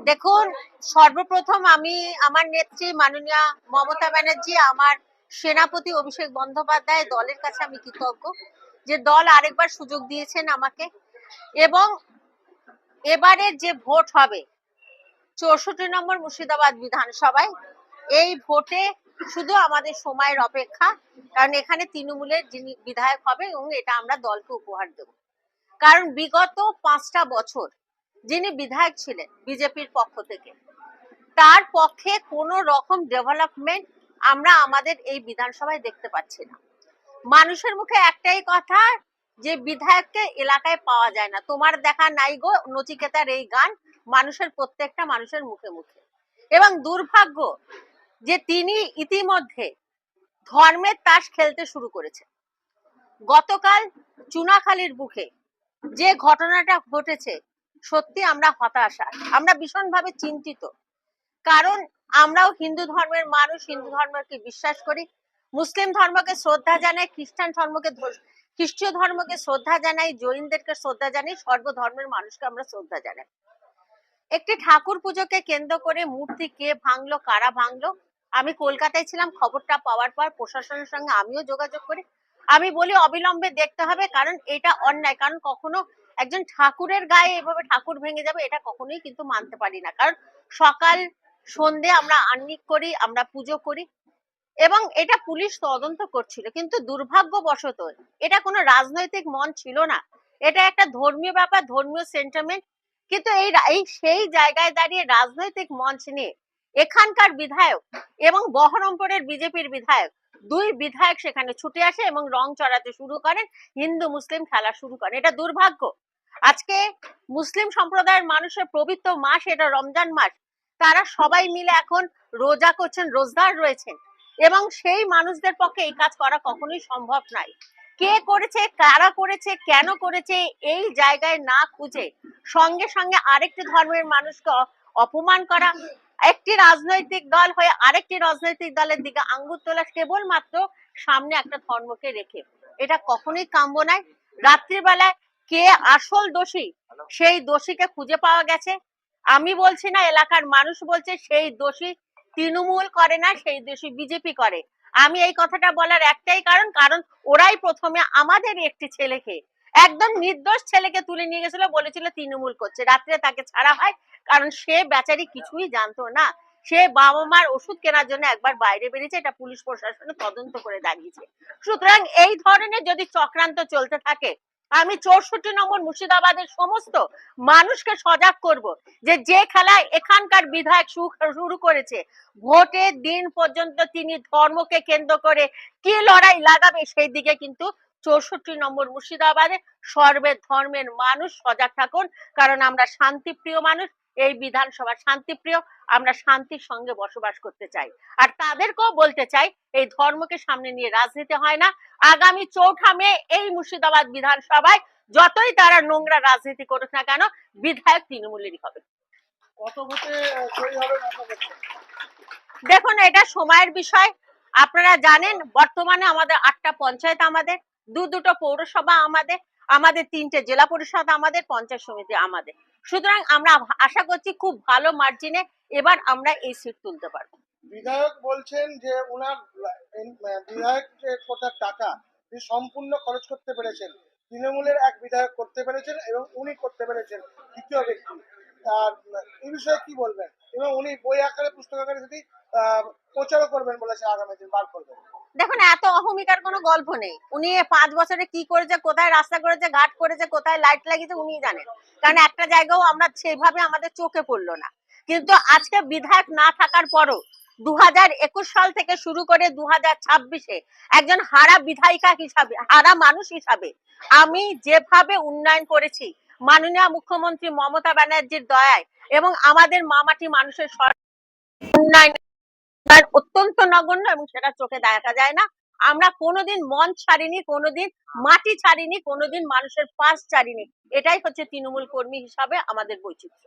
দেখুন, সর্বপ্রথম আমি আমার নেত্রী মাননীয়া মমতা ব্যানার্জি, আমার সেনাপতি অভিষেক বন্দ্যোপাধ্যায় দলের কাছে আমি কৃতজ্ঞ যে দল আরেকবার সুযোগ দিয়েছেন আমাকে। এবং এবারের যে ভোট হবে 64 নম্বর মুর্শিদাবাদ বিধানসভায়, এই ভোটে শুধু আমাদের সময়ের অপেক্ষা, কারণ এখানে তৃণমূলের যিনি বিধায়ক হবে এবং এটা আমরা দলকে উপহার দেব। কারণ বিগত 5টা বছর যিনি বিধায়ক ছিলেন বিজেপির পক্ষ থেকে, তার পক্ষে কোনো রকম ডেভেলপমেন্ট আমরা আমাদের এই বিধানসভায় দেখতে পাচ্ছি না। মানুষের মুখে একটাই কথা যে বিধায়ককে এলাকায় পাওয়া যায় না, তোমার দেখা নাই গো নচিকেতার এই গান মানুষের প্রত্যেকটা মানুষের মুখে মুখে। এবং দুর্ভাগ্য যে তিনি ইতিমধ্যে ধর্মের তাস খেলতে শুরু করেছে। গতকাল চুনাখালীর বুকে যে ঘটনাটা ঘটেছে, সত্যি আমরা হতাশা, আমরা ভীষণভাবে চিন্তিত। কারণ আমরাও হিন্দু ধর্মের মানুষ, হিন্দু ধর্মকে বিশ্বাস করি, মুসলিম ধর্মকে শ্রদ্ধা জানাই, খ্রিস্টীয় ধর্মকে শ্রদ্ধা জানাই, জৈনদেরকে শ্রদ্ধা জানাই, সর্বধর্মের মানুষকে আমরা শ্রদ্ধা জানাই। একটি ঠাকুর পুজোকে কেন্দ্র করে মূর্তি কে ভাঙলো, কারা ভাঙলো, আমি কলকাতায় ছিলাম, খবরটা পাওয়ার পর প্রশাসনের সঙ্গে আমিও যোগাযোগ করি। আমি বলি অবিলম্বে দেখতে হবে, কারণ এটা অন্যায়। কারণ কখনো একজন ঠাকুরের গায়ে এভাবে ঠাকুর ভেঙে যাবে, এটা কখনোই কিন্তু মানতে পারি না। কারণ সকাল সন্ধে আমরা আহ্নিক করি, আমরা পুজো করি, এবং এটা পুলিশ তদন্ত করছিল। কিন্তু দুর্ভাগ্যবশত এটা কোনো রাজনৈতিক মন ছিল না, এটা একটা ধর্মীয় ব্যাপার, ধর্মীয় সেন্টিমেন্ট। কিন্তু এই সেই জায়গায় দাঁড়িয়ে রাজনৈতিক মঞ্চ নিয়ে এখানকার বিধায়ক এবং বহরমপুরের বিজেপির বিধায়ক, দুই বিধায়ক সেখানে ছুটে আসে এবং রং চড়াতে শুরু করেন, হিন্দু মুসলিম খেলা শুরু করেন। এটা দুর্ভাগ্য। আজকে মুসলিম সম্প্রদায়ের মানুষের পবিত্র মাস, এটা রমজান মাস, তারা সবাই মিলে এখন রোজা করছেন, রোজদার রয়েছেন, এবং সেই মানুষদের পক্ষে এই কাজ করা কখনোই সম্ভব নয়। কে করেছে, কারা করেছে, কেন করেছে, এই জায়গায় না খুঁজে সঙ্গে সঙ্গে আরেকটি ধর্মের মানুষকে অপমান করা, একটি রাজনৈতিক দল হয়ে আরেকটি রাজনৈতিক দলের দিকে আঙ্গুল তোলা, কেবলমাত্র সামনে একটা ধর্মকে রেখে, এটা কখনোই কাম্য নয়। রাত্রিবেলায় কে আসল দোষী, সেই দোষীকে খুঁজে পাওয়া গেছে। আমি বলছি না, এলাকার মানুষ বলছে সেই দোষী তৃণমূল করে না, সেই দোষী বিজেপি করে। আমি এই কথাটা বলার একটাই কারণ ওরাই প্রথমে আমাদের একটি ছেলেকে, একদম নির্দোষ ছেলেকে তুলে নিয়ে গেছিল, বলেছিল তৃণমূল করছে। রাত্রে তাকে ছাড়া হয়, কারণ সে বেচারি কিছুই জানতো না। সে বাবা মার ওষুধ কেনার জন্য একবার বাইরে বেরিয়েছে, এটা পুলিশ প্রশাসনে তদন্ত করে দাঁড়িয়েছে। সুতরাং এই ধরনের যদি চক্রান্ত চলতে থাকে, আমি 64 নম্বর মুর্শিদাবাদের সমস্ত মানুষকে সজাগ করব যে খেলায় এখানকার বিধায়ক শুরু করেছে, ভোটের দিন পর্যন্ত তিনি ধর্মকে কেন্দ্র করে কি লড়াই লাগাবে, সেই দিকে কিন্তু 64 নম্বর মুর্শিদাবাদে সর্বে ধর্মের মানুষ সজাগ থাকুন। কারণ আমরা শান্তিপ্রিয় মানুষ, এই বিধানসভা শান্তিপ্রিয়, আমরা শান্তির সঙ্গে বসবাস করতে চাই। আর তাদেরকেও বলতে চাই, এই ধর্মকে সামনে নিয়ে রাজনীতি হয় না। আগামী 4 মে এই মুর্শিদাবাদ বিধানসভায় যতই তারা নোংরা রাজনীতি করুক না কেন, বিধায়ক তৃণমূলেরই হবে। দেখুন, এটা সময়ের বিষয়। আপনারা জানেন বর্তমানে আমাদের 8টা পঞ্চায়েত, আমাদের দুটো পৌরসভা, আমাদের 3টে জেলা পরিষদ, আমাদের পঞ্চায়েত সমিতি আমাদের। সুতরাং আমরা আশা করছি খুব ভালো মার্জিনে এবার আমরা এই সিট তুলতে পারবো। বিধায়ক বলছেন যে ওনার বিধায়ক যে কোটার টাকা সম্পূর্ণ খরচ করতে পেরেছেন, তৃণমূলের এক বিধায়ক করতে পেরেছেন এবং উনি করতে পেরেছেন দ্বিতীয় ব্যক্তি। আর এই বিষয়ে কি বলবেন? এবং উনি বই আকারে, পুস্তক আকারে যদি প্রচারও করবেন বলেছে, আগামী দিন বার করবেন। দেখুন, এত অহমিকার কোনো গল্প নেই। উনি 5 বছরে কি করেছে, কোথায় রাস্তা করেছে, ঘাট করেছে, কোথায় লাইট লাগিয়েছে, উনি জানেন। কারণ একটা জায়গাও আমরা সেভাবে আমাদের চোখে পড়লো না। কিন্তু আজকে বিধায়ক না থাকার পরও 2021 সাল থেকে শুরু করে 2026-এ একজন হারা বিধায়িকা হিসাবে, হারা মানুষ হিসাবে আমি যেভাবে উন্নয়ন করেছি মাননীয় মুখ্যমন্ত্রী মমতা ব্যানার্জির দয়ায়, এবং আমাদের মামাটি মানুষের উন্নয়ন অত্যন্ত নগণ্য, এবং সেটা চোখে দেখা যায় না। আমরা কোনোদিন মন ছাড়িনি, কোনোদিন মাটি ছাড়িনি, কোনোদিন মানুষের পাশ ছাড়িনি। এটাই হচ্ছে তৃণমূল কর্মী হিসাবে আমাদের বৈচিত্র্য।